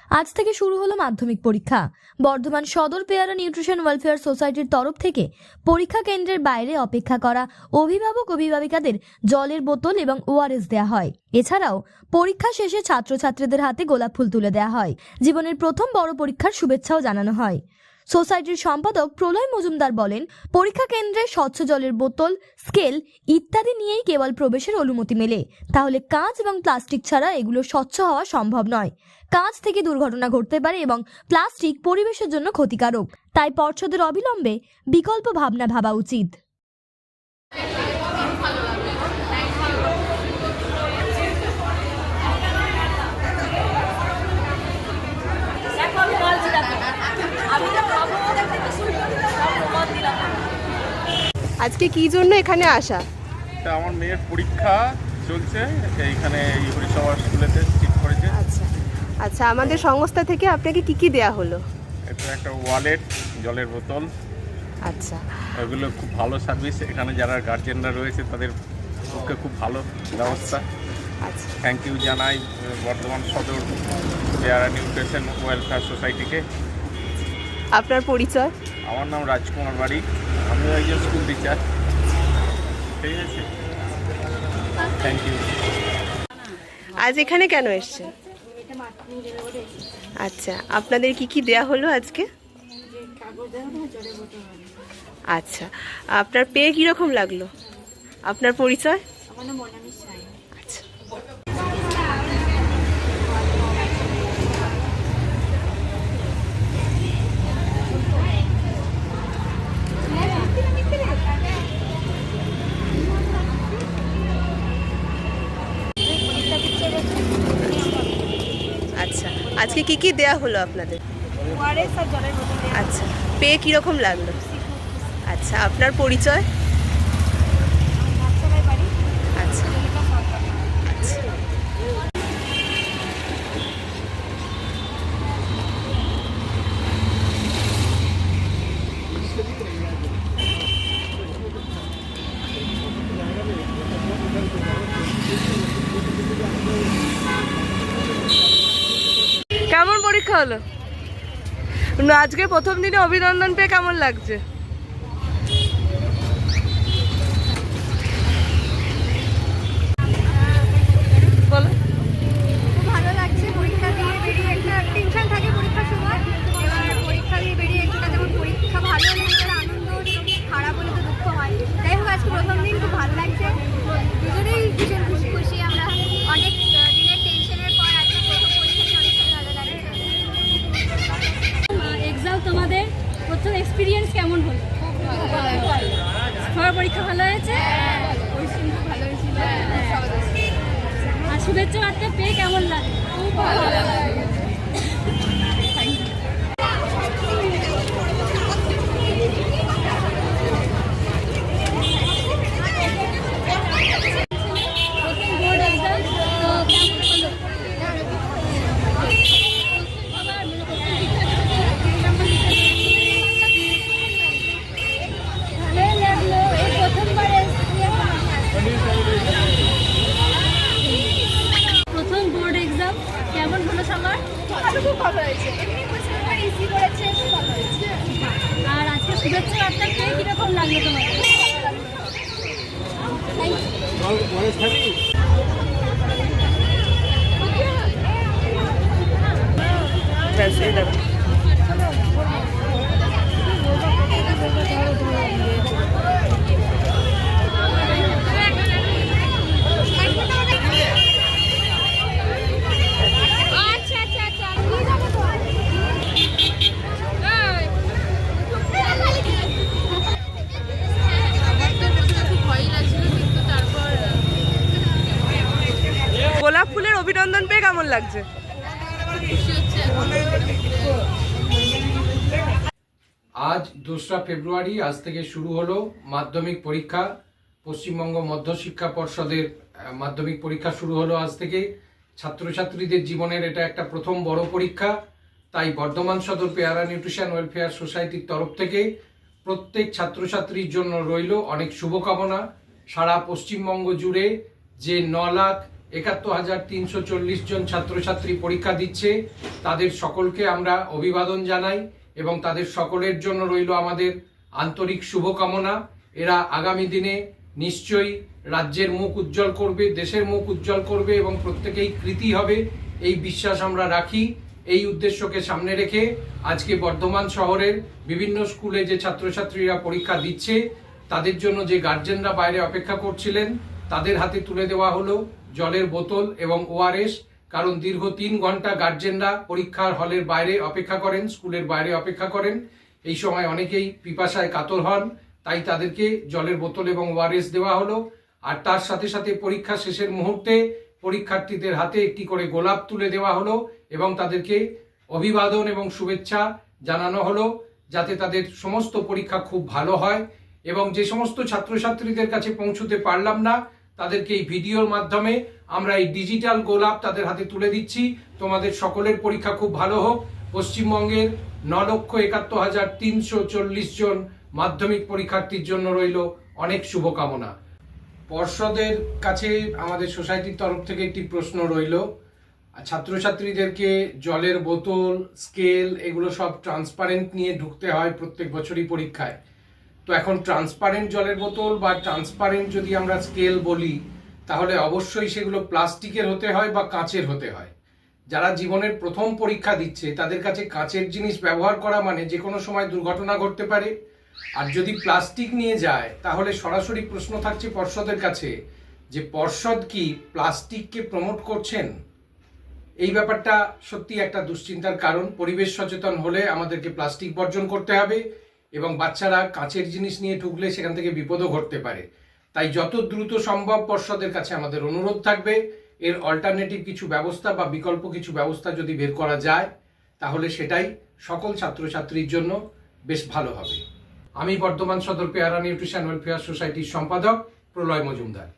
আজ থেকে শুরু হলো মাধ্যমিক পরীক্ষা। বর্ধমান সদর পেয়ারা নিউট্রিশন ওয়েলফেয়ার সোসাইটির তরফ থেকে পরীক্ষা কেন্দ্রের বাইরে অপেক্ষা করা অভিভাবক অভিভাবিকাদের জলের বোতল এবং ওআরএস দেওয়া হয়। এছাড়াও পরীক্ষা শেষে ছাত্রছাত্রীদের হাতে গোলাপ ফুল তুলে দেওয়া হয়। জীবনের প্রথম বড় পরীক্ষার শুভেচ্ছাও জানানো হয়। সোসাইটির সম্পাদক প্রলয় মজুমদার বলেন, পরীক্ষা কেন্দ্রে স্বচ্ছ জলের বোতল, স্কেল ইত্যাদি নিয়েই কেবল প্রবেশের অনুমতি মেলে। তাহলে কাঁচ এবং প্লাস্টিক ছাড়া এগুলো স্বচ্ছ হওয়া সম্ভব নয়। কাঁচ থেকে দুর্ঘটনা ঘটতে পারে এবং প্লাস্টিক পরিবেশের জন্য ক্ষতিকারক। তাই পর্ষদের অবিলম্বে বিকল্প ভাবনা ভাবা উচিত। আজকে কি জন্য এখানে আসা? আমার মেয়ের পরীক্ষা চলছে এইখানে হরিসভা স্কুলেতে ঠিক করেছে। আচ্ছা, আমাদের সংস্থা থেকে আপনাকে কি কি দেয়া হলো? এটা একটা ওয়ালেট, জলের বোতল। আচ্ছা, এগুলো খুব ভালো সার্ভিস। এখানে যারা গার্জেনরা রয়েছে তাদের পক্ষে খুব ভালো ব্যবস্থা। আচ্ছা, থ্যাংক ইউ জানাই বর্ধমান সদর পেয়ারা নিউট্রিশন ওয়েলফেয়ার সোসাইটিকে। আপনার পরিচয়? আমার নাম রাজকুমার বাড়ি, আমিও একজন স্কুল টিচার। ঠিক আছে, থ্যাংক ইউ। আজ এখানে কেন এসেছেন? আচ্ছা, আপনাদের কি কি দেয়া হলো আজকে? আচ্ছা, আপনার পেয়ে কিরকম লাগলো? আপনার পরিচয়? আচ্ছা, আচ্ছা, আজকে কি কি দেয়া হলো আপনাদের? আচ্ছা, পেয়ে কিরকম লাগলো? আচ্ছা, আপনার পরিচয়? আচ্ছা, আচ্ছা। কেমন পরীক্ষা হলো? আজকে প্রথম দিনে অভিনন্দন পেয়ে কেমন লাগছে? বলো। খুব ভালো লাগছে। পরীক্ষা দিয়ে বেরিয়ে একটা টেনশন থাকে পরীক্ষার সময়, এবার পরীক্ষা দিয়ে বেরিয়ে একটা যেমন পরীক্ষা ভালো হলে একটা আনন্দ, খারাপ হলে তো দুঃখ হয়। যাই হোক, আজকে প্রথম দিন খুব ভালো লাগছে, দুজনেই ভীষণ খুশি আমরা। অনেক দিনের টেনশনের পর আজকে প্রথম পরীক্ষা দিয়ে অনেক ভালো লাগছে। এক্সাম তোমাদের প্রথম এক্সপিরিয়েন্স কেমন হলো? সবার পরীক্ষা ভালো হয়েছে? ভালো হয়েছিল। আর শুভেচ্ছা বার্তা পেয়ে কেমন লাগে? খুব ভালো লাগছে। প্রথম বোর্ড এক্সাম তো কেমন হলো? ভালোই লাগলো। এই প্রথমবার প্রথম বোর্ড এক্সাম কেমন হলো সবার? খুব ভালো হয়েছে। এমনি কোশ্চেন ইজি করেছে, খুব ভালো হয়েছে। আর আজকে শুভেচ্ছা বার্তা পেয়ে কিরকম লাগলো তোমাদের? ব্যাস, এই দেখো। আচ্ছা আচ্ছা আচ্ছা। গোলাপ ফুলের অভিনন্দন পেয়ে কেমন লাগছে? আজ 2রা ফেব্রুয়ারি, আজ থেকে শুরু হলো মাধ্যমিক পরীক্ষা। পশ্চিমবঙ্গ মধ্যশিক্ষা পর্ষদের মাধ্যমিক পরীক্ষা শুরু হলো আজ থেকে। ছাত্রছাত্রীদের জীবনের এটা একটা প্রথম বড় পরীক্ষা। তাই বর্ধমান সদর পেয়ারা নিউট্রিশন ওয়েলফেয়ার সোসাইটির তরফ থেকে প্রত্যেক ছাত্রছাত্রীর জন্য রইল অনেক শুভকামনা। সারা পশ্চিমবঙ্গ জুড়ে যে 9 লাখ 71,340 জন ছাত্রছাত্রী পরীক্ষা দিচ্ছে। তাদের সকলকে আমরা অভিবাদন জানাই এবং তাদের সকলের জন্য রইল আমাদের আন্তরিক শুভকামনা। এরা আগামী দিনে নিশ্চয়ই রাজ্যের মুখ উজ্জ্বল করবে, দেশের মুখ উজ্জ্বল করবে এবং প্রত্যেকেই কৃতী হবে, এই বিশ্বাস আমরা রাখি। এই উদ্দেশ্যকে সামনে রেখে আজকে বর্ধমান শহরের বিভিন্ন স্কুলে যে ছাত্রছাত্রীরা পরীক্ষা দিচ্ছে তাদের জন্য যে গার্জেনরা বাইরে অপেক্ষা করছিলেন তাদের হাতে তুলে দেওয়া হলো জলের বোতল এবং ওআরএস। কারণ দীর্ঘ 3 ঘন্টা গার্জেনরা পরীক্ষার হলের বাইরে অপেক্ষা করেন, স্কুলের বাইরে অপেক্ষা করেন। এই সময় অনেকেই পিপাসায় কাতর হন, তাই তাদেরকে জলের বোতল এবং ওআরএস দেওয়া হলো। আর তার সাথে সাথে পরীক্ষা শেষের মুহূর্তে পরীক্ষার্থীদের হাতে একটি করে গোলাপ তুলে দেওয়া হলো এবং তাদেরকে অভিবাদন এবং শুভেচ্ছা জানানো হলো, যাতে তাদের সমস্ত পরীক্ষা খুব ভালো হয়। এবং যে সমস্ত ছাত্রছাত্রীদের কাছে পৌঁছতে পারলাম না তাদেরকে এই ভিডিওর মাধ্যমে আমরা এই ডিজিটাল গোলাপ তাদের হাতে তুলে দিচ্ছি। তোমাদের সকলের পরীক্ষা খুব ভালো হোক। পশ্চিমবঙ্গের 9,71,340 জন মাধ্যমিক পরীক্ষার্থীর জন্য রইল অনেক শুভকামনা। পর্ষদের কাছে আমাদের সোসাইটির তরফ থেকে একটি প্রশ্ন রইল, ছাত্রছাত্রীদেরকে জলের বোতল, স্কেল এগুলো সব ট্রান্সপারেন্ট নিয়ে ঢুকতে হয় প্রত্যেক বছরই পরীক্ষায়। তো এখন ট্রান্সপারেন্ট জলের বোতল বা ট্রান্সপারেন্ট যদি আমরা স্কেল বলি তাহলে অবশ্যই সেগুলো প্লাস্টিকের হতে হয় বা কাঁচের হতে হয়। যারা জীবনের প্রথম পরীক্ষা দিচ্ছে তাদের কাছে কাঁচের জিনিস ব্যবহার করা মানে যে কোনো সময় দুর্ঘটনা ঘটতে পারে। আর যদি প্লাস্টিক নিয়ে যায় তাহলে সরাসরি প্রশ্ন থাকছে পর্ষদের কাছে যে পর্ষদ কি প্লাস্টিককে প্রমোট করছেন? এই ব্যাপারটা সত্যি একটা দুশ্চিন্তার কারণ। পরিবেশ সচেতন হলে আমাদেরকে প্লাস্টিক বর্জন করতে হবে এবং বাচ্চারা কাঁচের জিনিস নিয়ে ঢুকলে সেখান থেকে বিপদও ঘটতে পারে। তাই যত দ্রুত সম্ভব পর্ষদের কাছে আমাদের অনুরোধ থাকবে এর অল্টারনেটিভ কিছু ব্যবস্থা বা বিকল্প কিছু ব্যবস্থা যদি বের করা যায় তাহলে সেটাই সকল ছাত্রছাত্রীর জন্য বেশ ভালো হবে। আমি বর্ধমান সদর পেয়ারা নিউট্রিশন ওয়েলফেয়ার সোসাইটির সম্পাদক প্রলয় মজুমদার।